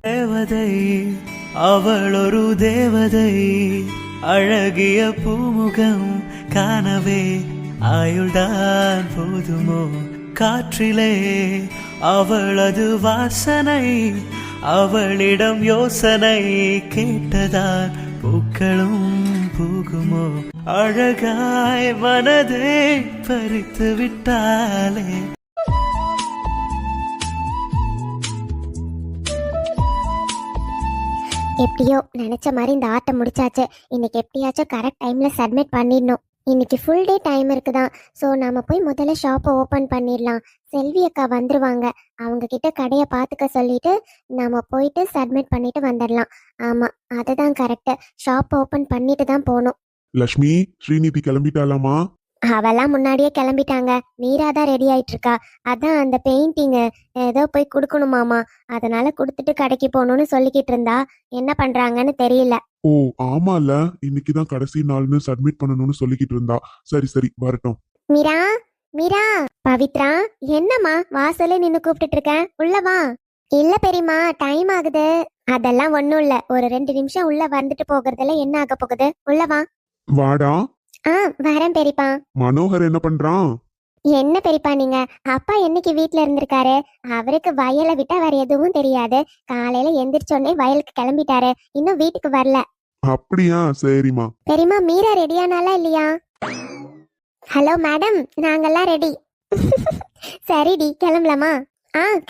தேவதை அவள் ஒரு தேவதை, அழகிய பூமுகம் காணவே ஆயுள்தான் போதுமோ? காற்றிலே அவளது வாசனை, அவளிடம் யோசனை கேட்டதான் பூக்களும் பூகுமோ? அழகாய் மனதை பறித்து விட்டாலே. எப்படியோ நினைச்ச மாதிரி இந்த ஆட்டை முடிச்சாச்சு. இன்னைக்கு எப்படியாச்சும் கரெக்ட் டைம்ல சப்மிட் பண்ணிடணும். இன்னைக்கு ஃபுல் டே டைம் இருக்குதான். ஸோ நம்ம போய் முதல்ல ஷாப்பை ஓப்பன் பண்ணிடலாம். செல்வி அக்கா வந்துருவாங்க. அவங்க கிட்ட கடையை பார்த்துக்க சொல்லிட்டு நம்ம போயிட்டு சப்மிட் பண்ணிட்டு வந்துடலாம். ஆமா, அதுதான் கரெக்டு. ஷாப் ஓப்பன் பண்ணிட்டு தான் போகணும். லக்ஷ்மி, ஸ்ரீநிதி கிளம்பிட்டாலாமா? அவெல்லாம் முன்னாடியே கிளம்பிட்டாங்க. மீரா தான் ரெடி ஆயிட்டு இருக்கா. அதான் அந்த பெயிண்டிங்கு ஏதோ போய் கொடுக்கணுமாமா, அதனால கொடுத்துட்டு கடைக்கு போகணும்னு சொல்லிக்கிட்டு இருந்தா. என்ன பண்றாங்கன்னு தெரியல. ஓ ஆமால, இன்னைக்குதான் கடைசி நாள்னு சப்மிட் பண்ணணும்னு சொல்லிக்கிட்டு இருந்தா. சரி சரி, வரட்டும். மீரா, மீரா. பவித்ரா, என்னம்மா வாசல்ல நின்னு கூப்பிட்டுட்டு இருக்க? உள்ள வா. இல்ல பெரியம்மா, டைம் ஆகுது. அதெல்லாம் ஒண்ணும் இல்ல, ஒரு 2 நிமிஷம் உள்ள வந்துட்டு போகிறதுல என்ன ஆக போகுது? உள்ள வா. வாடா. வரேன் பெரியப்பா. மனோகர் என்ன பண்றான்? என்ன பெரியப்பா நீங்க? அப்பா என்னைக்கு வீட்ல இருந்திருக்காரு? அவருக்கு வயலை விட்டா வேற எதுவும் தெரியாது. காலையில எந்திரிச்சோடனே வயலுக்கு கிளம்பிட்டாரு. இன்னும் வீட்டுக்கு வரல. அப்படியா? சரிம்மா. பெரியம்மா, மீரா ரெடியானாலா இல்லையா? ஹலோ மேடம், நாங்கெல்லாம் ரெடி. சரிடி, கிளம்பலாமா?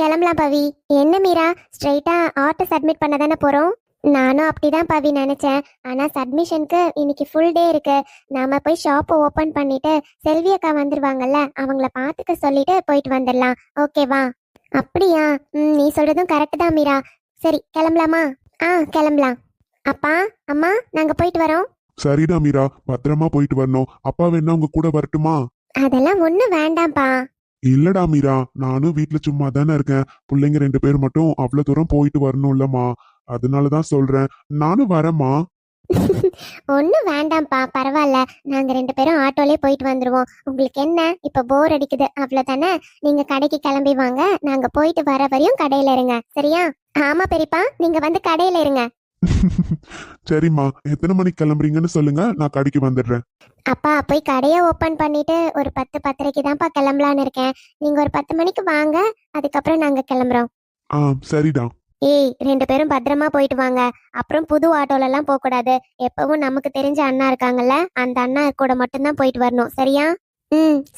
கிளம்பலாம் பவி. என்ன மீரா, ஸ்ட்ரைட்டா ஆட்டோ சப்மிட் பண்ண தானே போறோம்? நானும் அப்படிதான் பவி நினைச்சேன். ஆனா சப்மிஷனுக்கு இன்னைக்கு ஃபுல் டே இருக்கு. நாம போய் ஷாப்பை ஓபன் பண்ணிட்டு செல்வி அக்கா வந்துருவாங்கல்ல, அவங்கள பாத்துக்க சொல்லிட்டு போயிட்டு வந்துடலாம். ஓகேவா? அப்படியா? நீ சொல்றதும் கரெக்ட் தான் மீரா. சரி, கிளம்பலாமா? கிளம்பலாம். அப்பா, அம்மா, நாங்க போயிட்டு வரோம். சரிடா மீரா, பத்திரமா போயிட்டு வரணும். அப்பா வேணா உங்க கூட வரட்டுமா? அதெல்லாம் ஒண்ணும் வேண்டாம்ப்பா. இல்லடா மீரா, நானும் வீட்டுல சும்மா தானே இருக்கேன். பிள்ளைங்க 2 பேர் மட்டும் அவ்வளவு தூரம் போயிட்டு வரணும்லம்மா, அதனாலதான் சொல்றேன். நானும் வரேம்மா. ஒன்னும் வேண்டாம்ப்பா, பரவாயில்ல. நாங்க 2 பேரும் ஆட்டோலயே போயிட்டு வந்துருவோம். உங்களுக்கு என்ன இப்ப போர் அடிக்குது அவ்வளவுதானே? நீங்க கடைக்கு கிளம்பி வாங்க. நாங்க போயிட்டு வர வரையும் கடையில இருங்க, சரியா? ஆமா பெரியப்பா, நீங்க வந்து கடையில இருங்க. சரிம்மா, எத்தனை மணிக்கு கிளம்புறீங்கன்னு சொல்லுங்க, நான் கடைக்கு வந்துடுறேன். அப்பா, போய் கடையை ஓபன் பண்ணிட்டு ஒரு 10-10:30 தான்ப்பா கிளம்பலான்னு இருக்கேன். நீங்க ஒரு 10 மணிக்கு வாங்க, அதுக்கப்புறம் நாங்க கிளம்புறோம். சரிடா. 2 பேரும் பத்திரமா போயிட்டு வாங்க. அப்புறம் புது ஆட்டோல எல்லாம் போக கூடாது. எப்பவும் நமக்கு தெரிஞ்ச அண்ணா இருக்காங்கல்ல, அந்த அண்ணா கூட மட்டும்தான் போயிட்டு வரணும், சரியா?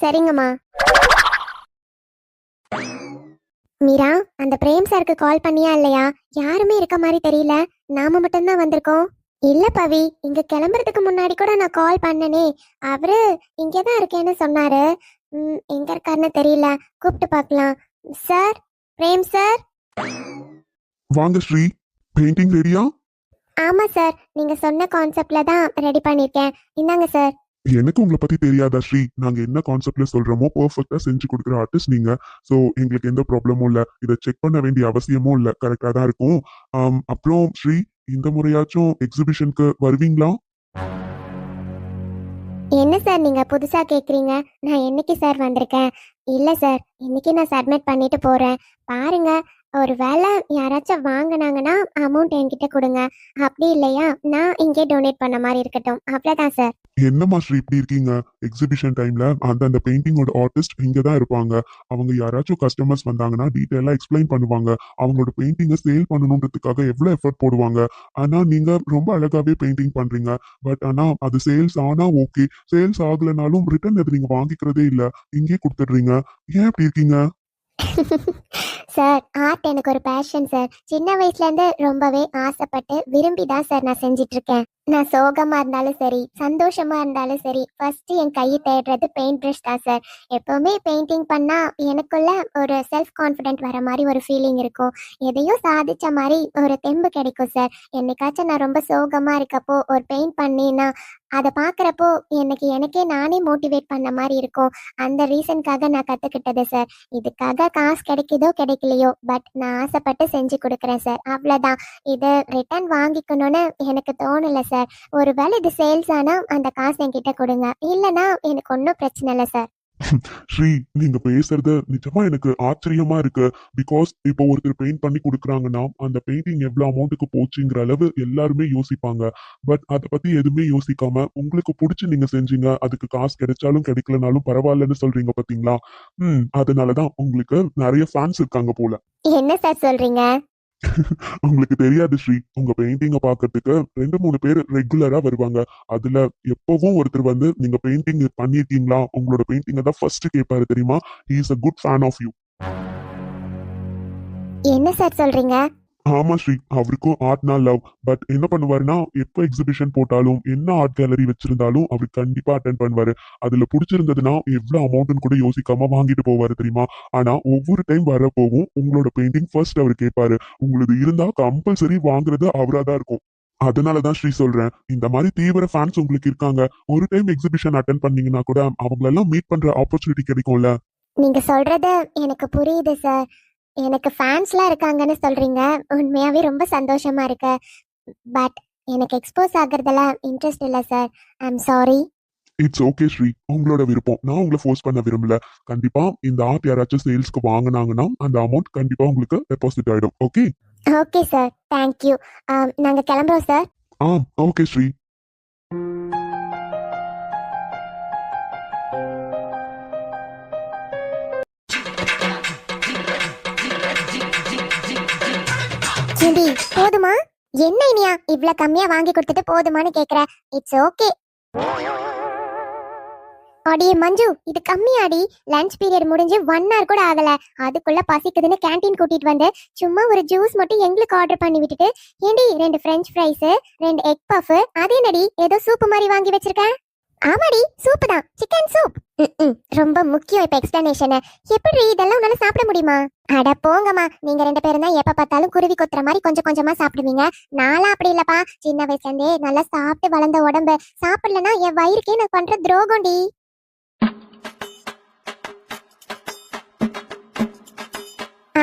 சரிங்கம்மா. மீரா, அந்த பிரேம் சாருக்கு கால் பண்ணியா இல்லையா? யாருமே இருக்க மாதிரி தெரியல. நாம மட்டும்தான் வந்திருக்கோம். இல்ல பவி, இங்க கிளம்புறதுக்கு முன்னாடி கூட நான் கால் பண்ணனே. அவரு இங்கதான் இருக்கேன்னு சொன்னாரு. எங்க இருக்காருன்னு தெரியல. கூப்பிட்டு பார்க்கலாம். Sir, Prem sir. வாங்க ஸ்ரீ, பெயிண்டிங் ரெடியா? ஆமா சார், நீங்க சொன்ன கான்செப்ட்ல தான் ரெடி பண்ணிருக்கேன். இந்தாங்க சார். எனக்கு உங்களை பத்தி தெரியாதா ஸ்ரீ? நாங்க என்ன கான்செப்ட்ல சொல்றோமோ பெர்ஃபெக்ட்டா செஞ்சு கொடுக்குற ஆர்டிஸ்ட் நீங்க. சோ எங்களுக்கு எந்த ப்ராப்ளமும் இல்ல, இதை செக் பண்ண வேண்டிய அவசியமும் இல்ல, கரெக்டா தான் இருக்கும். அப்புறம் ஸ்ரீ, இந்த முறையாச்சும் எக்ஸிபிஷனுக்கு வருவீங்களா? என்ன சார் நீங்க புதுசா கேக்குறீங்க? நான் என்னைக்கு சார் வந்திருக்கேன்? இல்ல சார், இன்னைக்கு நான் சப்மிட் பண்ணிட்டு போறேன். பாருங்க, ஒரு வேளை யாராச்சும் வாங்கினாங்கன்னா அமௌண்ட் என்கிட்ட கொடுங்க. அப்படி இல்லையா நான் இங்கே டொனேட் பண்ண மாதிரி இருக்கட்டும், அவ்வளவுதான் சார். என்னம்மா ஸ்ரீ இப்படி இருக்கீங்க? எக்ஸிபிஷன் டைம்ல அந்த பெயிண்டிங்கோட ஆர்டிஸ்ட் இங்க தான் இருப்பாங்க. அவங்க யாராச்சும் கஸ்டமர்ஸ் வந்தாங்கன்னா டீட்டெயிலா எக்ஸ்பிளைன் பண்ணுவாங்க. அவங்களோட பெயிண்டிங்கை சேல் பண்ணணுன்றதுக்காக எவ்வளவு எஃபர்ட் போடுவாங்க. ஆனா நீங்க ரொம்ப அழகாவே பெயிண்டிங் பண்றீங்க. பட் ஆனா அது சேல்ஸ் ஆனா ஓகே, சேல்ஸ் ஆகலனாலும் ரிட்டர்ன் எது நீங்க வாங்கிக்கிறதே இல்ல, இங்கே கொடுத்துடுறீங்க. ஏன் இப்படி இருக்கீங்க? சார், ஆர்ட் எனக்கு ஒரு பேஷன் சார். சின்ன வயசுல இருந்து ரொம்பவே ஆசைப்பட்டு விரும்பி தான் சார் நான் செஞ்சிட்டு இருக்கேன். நான் சோகமா இருந்தாலும் சரி, சந்தோஷமா இருந்தாலும் சரி, ஃபர்ஸ்ட் என் கையை தேடுறது பெயிண்ட் ப்ரஷ் தான் சார். எப்பவுமே பெயிண்டிங் பண்ணா எனக்குள்ள ஒரு செல்ஃப் கான்ஃபிடென்ட் வர மாதிரி ஒரு ஃபீலிங் இருக்கும். எதையும் சாதிச்ச மாதிரி ஒரு தெம்பு கிடைக்கும் சார். என்னைக்காச்சும் நான் ரொம்ப சோகமா இருக்கப்போ ஒரு பெயிண்ட் பண்ணினா அதை பார்க்குறப்போ எனக்கே நானே மோட்டிவேட் பண்ண மாதிரி இருக்கும். அந்த ரீசனுக்காக நான் கற்றுக்கிட்டது சார். இதுக்காக காசு கிடைக்குதோ கிடைக்கலையோ, பட் நான் ஆசைப்பட்டு செஞ்சு கொடுக்குறேன் சார், அவ்வளோதான். இதை ரிட்டர்ன் வாங்கிக்கணும்னு எனக்கு தோணலை சார். ஒருவேளை இது சேல்ஸ் ஆனால் அந்த காசு என்கிட்ட கொடுங்க, இல்லைன்னா எனக்கு ஒன்றும் பிரச்சனை இல்லை சார். ஸ்ரீ, நீங்க பேசுறது நிஜமா எனக்கு ஆச்சரியமா இருக்கு. பிகாஸ் இப்போ ஒருத்தர் பெயிண்ட் பண்ணி கொடுக்குறாங்கன்னா அந்த பெயிண்டிங் எவ்வளவு அமௌண்ட்டுக்கு போச்சுங்கிற அளவு எல்லாருமே யோசிப்பாங்க. பட் அதை பத்தி எதுவுமே யோசிக்காம உங்களுக்கு பிடிச்சு நீங்க செஞ்சீங்க, அதுக்கு காசு கிடைச்சாலும் கிடைக்கலனாலும் பரவாயில்லன்னு சொல்றீங்க பாத்தீங்களா? அதனாலதான் உங்களுக்கு நிறைய ஃபேன்ஸ் இருக்காங்க போல. என்ன சார் சொல்றீங்க? உங்களுக்கு தெரியாது ஸ்ரீ, உங்க பெயிண்டிங்க பாக்கிறதுக்கு 2-3 பேர் ரெகுலரா வருவாங்க. அதுல எப்பவும் ஒருத்தர் வந்து நீங்க பெயிண்டிங் பண்ணிருக்கீங்களா, உங்களோட பெயிண்டிங்க தான் ஃபர்ஸ்ட் கேட்பாரு தெரியுமா? He is a good fan of you. என்ன சார் சொல்றீங்க? ஆமா ஸ்ரீ, அவருக்கும் ஆர்ட்னா லவ். பட் என்ன பண்ணுவாருன்னா, எப்போ எக்ஸிபிஷன் போட்டாலும் என்ன ஆர்ட் கேலரி வச்சிருந்தாலும் அவர் கண்டிப்பா அட்டென்ட் பண்ணுவாரு. அதுல பிடிச்சிருந்ததுன்னா எவ்வளவு அமௌண்ட்னு கூட யோசிக்காம வாங்கிட்டு போவாரு தெரியுமா? ஆனா ஒவ்வொரு டைம் வரப்போவும் உங்களோட பெயிண்டிங் ஃபர்ஸ்ட் அவர் கேட்பாரு. உங்களது இருந்தா கம்பல்சரி வாங்குறது அவரா தான் இருக்கும். அதனாலதான் ஸ்ரீ சொல்றேன், இந்த மாதிரி தீவிர ஃபேன்ஸ் உங்களுக்கு இருக்காங்க. ஒரு டைம் எக்ஸிபிஷன் அட்டென்ட் பண்ணீங்கன்னா கூட அவங்களெல்லாம் மீட் பண்ற ஆப்பர்ச்சுனிட்டி கிடைக்கும்ல. நீங்க சொல்றது எனக்கு புரியுது சார். எனக்கு ஃபேன்ஸ்லாம் இருக்காங்கன்னு சொல்றீங்க. உண்மையாவே ரொம்ப சந்தோஷமா இருக்கு. பட் எனக்கு எக்ஸ்போஸ் ஆகுறதெல்லாம் இன்ட்ரெஸ்ட் இல்ல sir. I am sorry. It's okay Sri, உங்களோட விருப்பம். நான் உங்களை ஃபோர்ஸ் பண்ண விரும்பல. கண்டிப்பா இந்த ஆர்ட் யாராச்சும் சேல்ஸ்க்கு வாங்குனாங்கன்னா அந்த அமௌண்ட் கண்டிப்பா உங்களுக்கு டெபாசிட் ஆயிடும். Okay? Okay sir. Thank you. நாங்க கிளம்புறோம் சார். ஆ, ஓகே ஸ்ரீ. ஏண்டி போதுமா? என்ன இனியா இவ்ளோ கம்மியா வாங்கி கொடுத்துட்டு போதுமான்னு கேக்குற? It's okay. அடியே மஞ்சு, இது கம்மியாடி. லஞ்ச் பீரியட் முடிஞ்சு 1 hour கூட ஆகல. அதுக்குள்ள பசிக்குதுன்னு கேண்டீன் கூட்டிட்டு வந்து சும்மா ஒரு ஜூஸ் மட்டும் எங்களுக்கு ஆர்டர் பண்ணி விட்டுட்டு, ஏண்டி 2 ஃப்ரெஞ்ச் ஃப்ரைஸ், 2 எக் பஃப், அது என்னடி ஏதோ சூப் மாதிரி வாங்கி வச்சிருக்க? ஆமாடி, சூப் தான், சிக்கன் சூப். ரொம்ப முக்கியம் இப்ப எக்ஸ்பிளனேஷன். எப்படி இதெல்லாம் உன்னால சாப்பிட முடியுமா? அட போங்கம்மா, நீங்க 2 பேரும் தான் எப்ப பார்த்தாலும் குருவி கொத்துற மாதிரி கொஞ்சம் கொஞ்சமா சாப்பிடுவீங்க. நான்லாம் அப்படி இல்லப்பா. சின்ன வயசுல இருந்தே நல்லா சாப்பிட்டு வளர்ந்த உடம்பு. சாப்பிடலன்னா என் வயிறுக்கே நான் பண்ற துரோகம்டி.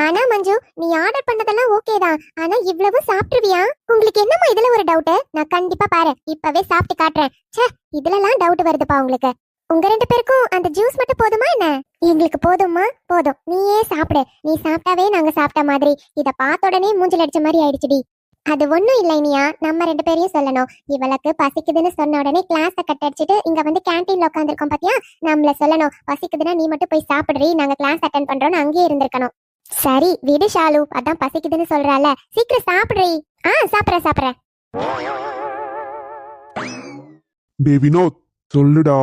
ஆனா மஞ்சு, நீ ஆர்டர் பண்ணதெல்லாம் ஓகே தான். ஆனா இவ்வளவு சாப்பிட்டுருவியா? உங்களுக்கு என்னமா இதுல ஒரு டவுட்? நான் கண்டிப்பா பாரு இப்பவே சாப்பிட்டு காட்டுறேன். ச்சே, இதுலலாம் டவுட் வருதுப்பா உங்களுக்கு. உங்க 2 பேருக்கும் அந்த ஜூஸ் மட்டும் போதுமா என்ன? எங்களுக்கு போதுமா? போதும். நீயே சாப்பிடு. நீ சாப்பிட்டாவே நாங்க சாப்பிட்ட மாதிரி. இத பார்த்த உடனே மூஞ்சில அடிச்ச மாதிரி ஆயிடுச்சுடி. அது ஒண்ணும் இல்ல இனியா, நம்ம 2 பேரையும் சொல்லணும். இவளுக்கு பசிக்குதுன்னு சொன்ன உடனே கிளாஸ கட் அடிச்சிட்டு இங்க வந்து கேண்டீன்ல உட்காந்துருக்கோம் பாத்தியா? நம்மள சொல்லணும், பசிக்குதுன்னா நீ மட்டும் போய் சாப்பிடுறீ, நாங்க கிளாஸ் அட்டென்ட் பண்றோம்னு அங்கேயே இருந்திருக்கணும். சரி விடு ஷாலு, அதான் பசிக்குதுன்னு சொல்றால, சீக்கிரம் சாப்பிடுறீ. சாப்பிடுறேன். டே வினோத், சொல்லுடா.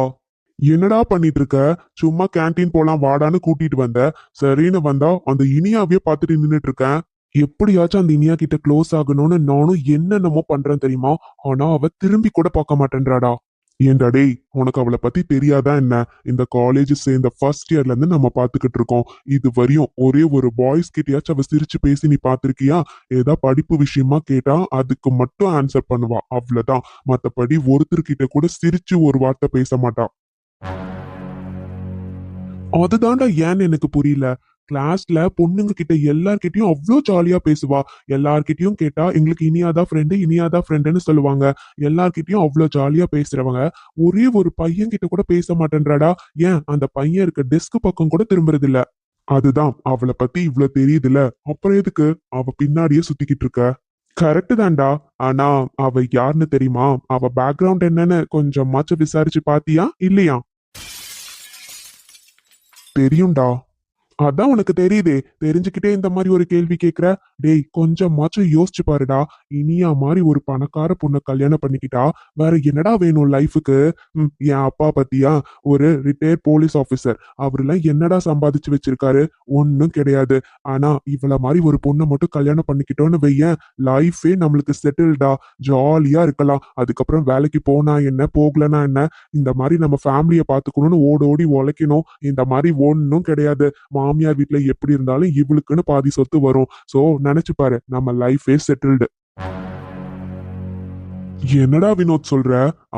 என்னடா பண்ணிட்டு இருக்க? சும்மா கேண்டீன் போலாம் வாடான்னு கூட்டிட்டு வந்த. சரின்னு வந்தா அந்த இனியாவே பார்த்துட்டு நின்னுட்டு இருக்கேன். எப்படியாச்சும் அந்த இனியா கிட்ட க்ளோஸ் ஆகணும்னு நானும் என்னென்னமோ பண்றேன் தெரியுமா? ஆனா அவ திரும்பி கூட பார்க்க மாட்டேன்றாடா. ஏன்டா டேய், உனக்கு அவளை பத்தி தெரியாதா என்ன? இந்த காலேஜ் சேர்ந்த ஃபர்ஸ்ட் இயர்ல இருந்து நம்ம பாத்துக்கிட்டு இருக்கோம். இது வரையும் ஒரே ஒரு பாய்ஸ் கிட்டயாச்சும் அவ சிரிச்சு பேசி நீ பாத்திருக்கியா? ஏதா படிப்பு விஷயமா கேட்டா அதுக்கு மட்டும் ஆன்சர் பண்ணுவா, அவ்வளவுதான். மத்தபடி ஒருத்தர்கிட்ட கூட சிரிச்சு ஒரு வார்த்தை பேச மாட்டா. அதுதான்டா ஏன்னு எனக்கு புரியல. கிளாஸ்ல பொண்ணுங்க கிட்ட எல்லார்கிட்டயும் அவ்வளோ ஜாலியா பேசுவா. எல்லார்கிட்டயும் கேட்டா எங்களுக்கு இனியாதா ஃப்ரெண்டுன்னு சொல்லுவாங்க. எல்லார்கிட்டயும் அவ்வளோ ஜாலியா பேசுறவங்க ஒரே ஒரு பையன் கிட்ட கூட பேச மாட்டேன்றாடா. ஏன் அந்த பையன் இருக்க டெஸ்க் பக்கம் கூட திரும்புறது இல்ல. அதுதான், அவளை பத்தி இவ்ளோ தெரியுதுல, அப்புறம் எதுக்கு அவ பின்னாடியே சுத்திக்கிட்டு இருக்க? கரெக்ட் தான்டா. ஆனா அவ யாருன்னு தெரியுமா? அவ பேக்ரவுண்ட் என்னன்னு கொஞ்சமாச்சும் விசாரிச்சு பாத்தியா இல்லையா? தெரியும்டா. அதான் உனக்கு தெரியுதே, தெரிஞ்சுக்கிட்டே இந்த மாதிரி ஒரு கேள்வி கேக்குற? டேய், கொஞ்சமாச்சும் யோசிச்சு பாருடா. இனியா மாதிரி ஒரு பணக்கார பொண்ணை கல்யாணம் பண்ணிக்கிட்டா வேற என்னடா வேணும் லைஃபுக்கு? என் அப்பா பத்தியா? ஒரு ரிட்டையர்ட் போலீஸ் ஆபீசர். அவரெல்லாம் என்னடா சம்பாதிச்சு வச்சிருக்காரு? ஒன்னும் கிடையாது. ஆனா இவள மாதிரி ஒரு பொண்ணை மட்டும் கல்யாணம் பண்ணிக்கிட்டோன்னு வையேன், லைஃபே நம்மளுக்கு செட்டில்டா. ஜாலியா இருக்கலாம். அதுக்கப்புறம் வேலைக்கு போனா என்ன, போகலனா என்ன, இந்த மாதிரி நம்ம ஃபேமிலியை பாத்துக்கணும்னு ஓடோடி உழைக்கணும். இந்த மாதிரி ஒன்னும் கிடையாது. மாமியார் வீட்டுல எப்படி இருந்தாலும் இவளுக்குன்னு பாதி சொத்து வரும். சோ நினைச்சு பாரு, நம்ம லைஃபே செட்டில்டு. என்னடா வினோத் சொல்ற?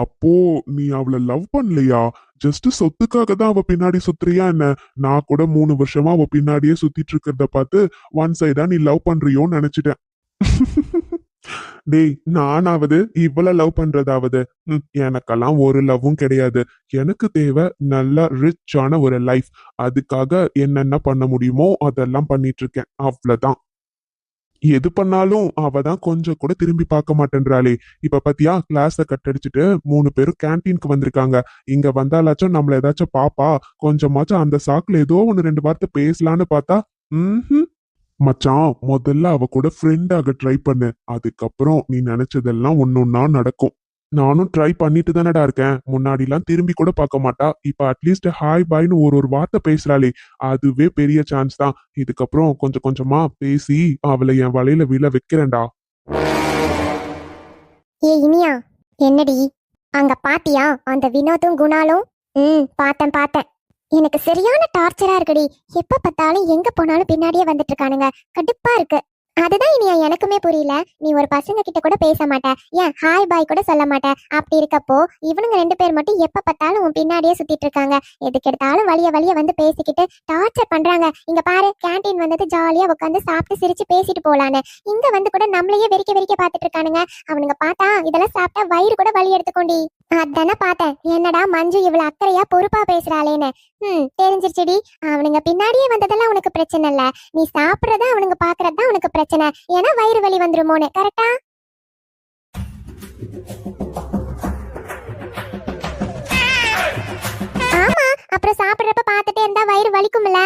அப்போ நீ அவளை லவ் பண்ணலையா? ஜஸ்ட் சொத்துக்காக தான் அவ பின்னாடி சுத்துறியா என்ன? நான் கூட 3 வருஷமா அவ பின்னாடியே சுத்திட்டு இருக்கிறத பார்த்து ஒன் சைடா நீ லவ் பண்றியோன்னு நினைச்சிட்டேன். டேய் நானாவது இவ்வளவு லவ் பண்றதாவது எனக்கெல்லாம் ஒரு லவ்வும் கிடையாது. எனக்கு தேவை நல்ல ரிச்சான ஒரு லைஃப். அதுக்காக என்னென்ன பண்ண முடியுமோ அதெல்லாம் பண்ணிட்டு இருக்கேன், அவ்வளவுதான். எது பண்ணாலும் அவ தான் கொஞ்சம் கூட திரும்பி பார்க்க மாட்டேன்றாளே. இப்ப பாத்தியா, கிளாஸ கட் அடிச்சுட்டு 3 பேரும் கேன்டீனுக்கு வந்திருக்காங்க. இங்க வந்தாலாச்சும் நம்மள ஏதாச்சும் பாப்பா, கொஞ்சமாச்சும் அந்த சாக்குல ஏதோ 1 2 வார்த்தை பேசலான்னு பார்த்தா மச்சான், முதல்ல அவ கூட ஃப்ரெண்ட் ஆக ட்ரை பண்ணு. அதுக்கப்புறம் நீ நினைச்சதெல்லாம் ஒன்னொன்னா நடக்கும். நானும் ட்ரை பண்ணிட்டு தானடா இருக்கேன். முன்னாடிலாம் திரும்பி கூட பார்க்க மாட்டா. இப்ப அட்லீஸ்ட் ஹாய் பாய்னு ஒரு வார்த்தை பேசுறாளே, அதுவே பெரிய சான்ஸ் தான். இதுக்கப்புறம் கொஞ்சம் கொஞ்சமா பேசி அவளை என் வலையில விழ வைக்கிறேன்டா. ஏ இனியா, என்னடி அங்க பாத்தியா அந்த வினோதும் குணாலும்? பார்த்தேன். எனக்கு சரியான டார்ச்சரா இருக்குடி. எப்ப பார்த்தாலும் எங்க போனாலும் பின்னாடியே வந்துட்டு இருக்கானுங்க. கடுப்பா இருக்கு. அதுதான் இனியா எனக்குமே புரியல. நீ ஒரு பசங்க கிட்ட கூட பேச மாட்ட, ஏன் ஹாய் பாய் கூட சொல்ல மாட்ட. அப்படி இருக்கப்போ இவனுங்க 2 பேர் மட்டும் எப்ப பார்த்தாலும் உன் பின்னாடியே சுத்திட்டு இருக்காங்க. எதுக்கு எடுத்தாலும் வழிய வந்து பேசிக்கிட்டு டார்ச்சர் பண்றாங்க. இங்க பாரு, கேண்டீன் வந்தது ஜாலியா உட்காந்து சாப்பிட்டு சிரிச்சு பேசிட்டு போலான்னு. இங்க வந்து கூட நம்மளையே வெறிக்க பார்த்துட்டு இருக்கானுங்க. அவனுங்க பார்த்தா இதெல்லாம் சாப்பிட்டா வயிறு கூட வலி எடுத்துக்கோண்டி. அதானே பார்த்தேன், என்னடா மஞ்சு இவ்வளவு அக்கறையா பொறுப்பா பேசுறாளேன்னு. தெரிஞ்சிருச்சுடி. அவனுங்க பின்னாடியே வந்ததெல்லாம் உனக்கு பிரச்சனை இல்ல, நீ சாப்பிடறதா அவனுங்க பாக்குறதா உனக்கு பிரச்சனை. ஏன்னா வயிறு வலி வந்துருமோன்னு. கரெக்டா? ஆமா, அப்புறம் சாப்பிடுறப்ப பார்த்துட்டே இருந்தா வயிறு வலிக்கும்ல.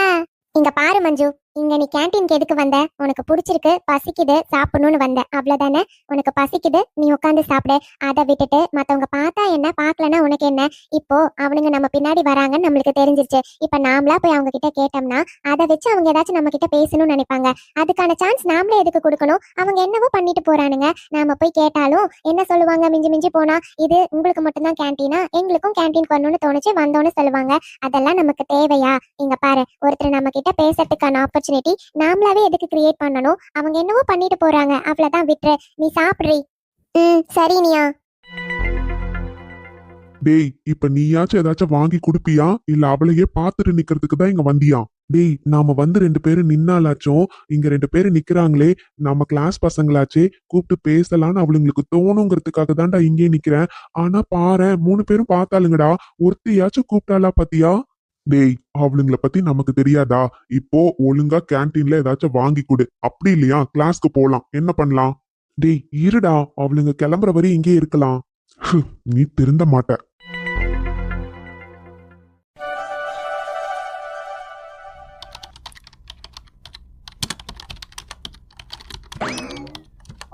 இங்க பாரு மஞ்சு, இங்க நீ கேண்டீனுக்கு எதுக்கு வந்த? உனக்கு பிடிச்சிருக்கு, பசிக்குது, சாப்பிடணும்னு வந்த, அவ்வளவுதானே? உனக்கு பசிக்குது, நீ உட்காந்து சாப்பிடு. அதை விட்டுட்டு மத்தவங்க பார்த்தா என்ன, பார்க்கலன்னா உனக்கு என்ன? இப்போ அவனுங்க நம்ம பின்னாடி வராங்கன்னு நம்மளுக்கு தெரிஞ்சிருச்சு. இப்ப நாமளா போய் அவங்க கிட்ட கேட்டோம்னா அதை வச்சு அவங்க ஏதாச்சும் நம்ம கிட்ட பேசணும்னு நினைப்பாங்க. அதுக்கான சான்ஸ் நாமளே எதுக்கு கொடுக்கணும்? அவங்க என்னவோ பண்ணிட்டு போறானுங்க. நாம போய் கேட்டாலும் என்ன சொல்லுவாங்க? மிஞ்சி போனா, இது உங்களுக்கு மட்டும்தான் கேண்டீனா, எங்களுக்கும் கேண்டீன் வரணும்னு தோணுச்சு, வந்தோன்னு சொல்லுவாங்க. அதெல்லாம் நமக்கு தேவையா? இங்க பாரு, ஒருத்தர் நம்ம கிட்ட பேசுறதுக்கான ஆப்பர்ச்சுனிட்டி நாமளாவே எதுக்கு கிரியேட் பண்ணணும்? அவங்க என்னவோ பண்ணிட்டு போறாங்க, அவ்வளவுதான், விட்டுரு. நீ சாப்பிடுறீ. சரி நியா. டேய், இப்ப நீயாச்சும் ஏதாச்சும் வாங்கி கொடுப்பியா, இல்ல அவளையே பார்த்துட்டு நிக்கிறதுக்கு தான் இங்க வந்தியா? டேய், நாம வந்து 2 பேரும் நின்னாலாச்சும் இங்க 2 பேரும் நிக்கிறாங்களே, நம்ம கிளாஸ் பசங்களாச்சே, கூப்பிட்டு பேசலான்னு அவளுங்களுக்கு தோணுங்கிறதுக்காக தான்டா இங்கே நிக்கிறேன். ஆனா பாரு, 3 பேரும் பார்த்தாளுங்கடா, ஒருத்தையாச்சும் கூப்பிட்டாளா பாத்தியா? டேய், அவளுங்கள பத்தி நமக்கு தெரியாதா? இப்போ ஒழுங்கா கேண்டீன்ல ஏதாச்சும் வாங்கி கொடு. அப்படி இல்லையா கிளாஸ்க்கு போலாம். என்ன பண்ணலாம்? டேய் இருடா, அவளுங்க கிளம்புற வரை இங்கே இருக்கலாம். நீ திருந்த மாட்ட.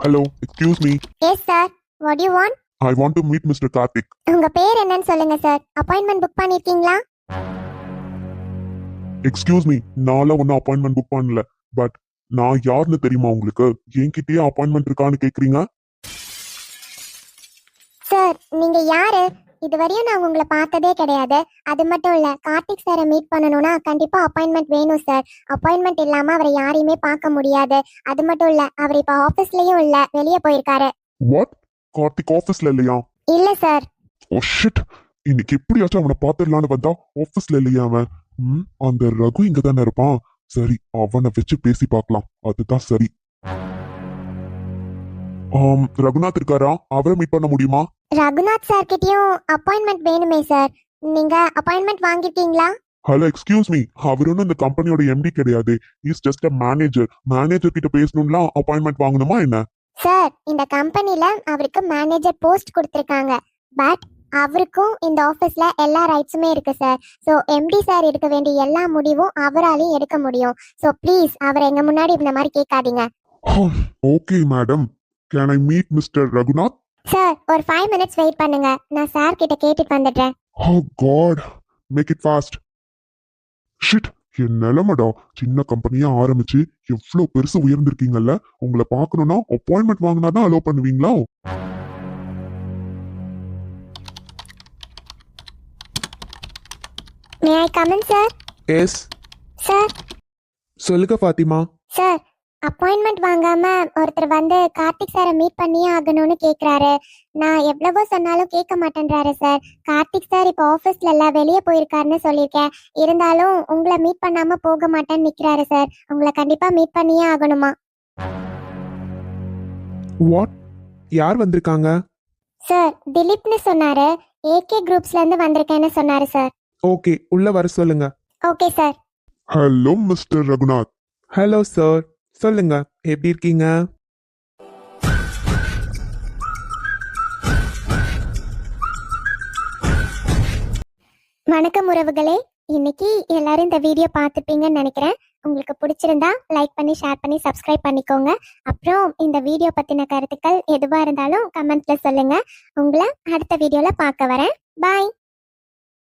Hello, excuse me. Yes sir, what you want? I want to meet mister Karthik. உங்க பேர் என்னன்னு சொல்லுங்க சார். அப்பாயின்ட்மெண்ட் புக் பண்ணிருக்கீங்களா? எக்ஸ்கியூஸ் மீ, நான்லாம் ஒன்னும் அப்பாயின்மெண்ட் புக் பண்ணல. பட் நான் யாருன்னு தெரியுமா உங்களுக்கு? என்கிட்டயே அப்பாயின்மெண்ட் இருக்கான்னு கேக்குறீங்க? சார், நீங்க யாரு? இதுவரையும் நான் உங்களை பார்த்ததே கிடையாது. அது மட்டும் இல்ல, கார்த்திக் சாரை மீட் பண்ணணும்னா கண்டிப்பா அப்பாயின்மெண்ட் வேணும் சார். அப்பாயின்மெண்ட் இல்லாம அவரை யாரையுமே பார்க்க முடியாது. அது மட்டும் இல்ல, அவர் இப்ப ஆபீஸ்லயும் இல்ல, வெளியே போயிருக்காரு. வாட்? கார்த்திக் ஆபீஸ்ல இல்லையா? இல்ல சார். ஓ ஷிட், இன்னைக்கு எப்படியாச்சும் அவனை பாத்துடலான்னு வந்தா ஆபீஸ்ல இல்லையா அவன்? அந்த ரகு இங்க தானே இருப்பான். சரி, அவனை வச்சு பேசி பார்க்கலாம். அதுதான் சரி. ரகுநாத் இருக்காரா? அவரை மீட் பண்ண முடியுமா? ரகுநாத் சார் கிட்டயும் அப்பாயின்மெண்ட் வேணுமே சார். நீங்க அப்பாயின்மெண்ட் வாங்கிருக்கீங்களா? Hello, excuse me. அவர் ஒன்றும் இந்த கம்பெனியோட எம்டி கிடையாது. Is just a manager. Manager கிட்ட பேசணும்னா அப்பாயின்மெண்ட் வாங்கணுமா என்ன? சார், இந்த கம்பெனில அவருக்கு மேனேஜர் போஸ்ட் கொடுத்திருக்காங்க. பட் அவருக்கும் இந்த ஆபீஸ்ல எல்லா ரைட்ஸுமே இருக்கு சார். சோ எம்டி சார் எடுக்க வேண்டிய எல்லா முடிவும் அவராலையும் எடுக்க முடியும். சோ ப்ளீஸ் அவரை எங்க முன்னாடி இந்த மாதிரி கேட்காதீங்க. Okay madam, can I meet mister Raghunath? Sir, ஒரு 5 மினிட்ஸ் வெயிட் பண்ணுங்க, நான் சார் கிட்ட கேட்டுட்டு வந்துடுறேன். Oh God, make it fast. Shit, என் நிலைமைடா. சின்ன கம்பெனியா ஆரம்பிச்சு எவ்வளவு பெருசு உயர்ந்திருக்கீங்கல்ல. உங்களை பார்க்கணும்னா அப்பாயின்மெண்ட் வாங்கினாதான் அலோவ் பண்ணுவீங்களா? May I come in sir? Yes, sir. சொல்லுங்க ஃபாத்திமா. சார், அப்பாயின்மெண்ட் வாங்காம ஒருத்தர் வந்து கார்த்திக் சாரை மீட் பண்ணியே ஆகணும்னு கேக்குறாரு. நான் எவ்வளவோ சொன்னாலும் கேட்க மாட்டேன்றாரு சார். கார்த்திக் சார் இப்போ ஆபீஸ்ல இல்ல, வெளியே போயிருக்காருன்னு சொல்லியிருக்கேன். இருந்தாலும் உங்களை மீட் பண்ணாம போக மாட்டேன்னு நிக்கிறாரு சார். உங்களை கண்டிப்பா மீட் பண்ணியே ஆகணுமா? வாட்? யார் வந்திருக்காங்க? சார் திலீப்னு சொன்னாரு. ஏகே குரூப்ஸ்ல இருந்து வந்திருக்கேன்னு சொன்னாரு சார். ஓகே, உள்ள வர சொல்லுங்க. Okay sir. Hello mister Raghunath. Hello sir, சொல்லுங்க, எப்படி இருக்கீங்க? வணக்கம் உறவுகளே. இன்னைக்கு எல்லாரும் இந்த வீடியோ பார்த்துப்பீங்கன்னு நினைக்கிறேன். உங்களுக்கு பிடிச்சிருந்தா லைக் பண்ணி ஷேர் பண்ணி சப்ஸ்கிரைப் பண்ணிக்கோங்க. அப்புறம் இந்த வீடியோ பத்தின கருத்துக்கள் எதுவா இருந்தாலும் கமெண்ட்ல சொல்லுங்க. உங்களை அடுத்த வீடியோல பார்க்க வரேன். பாய்.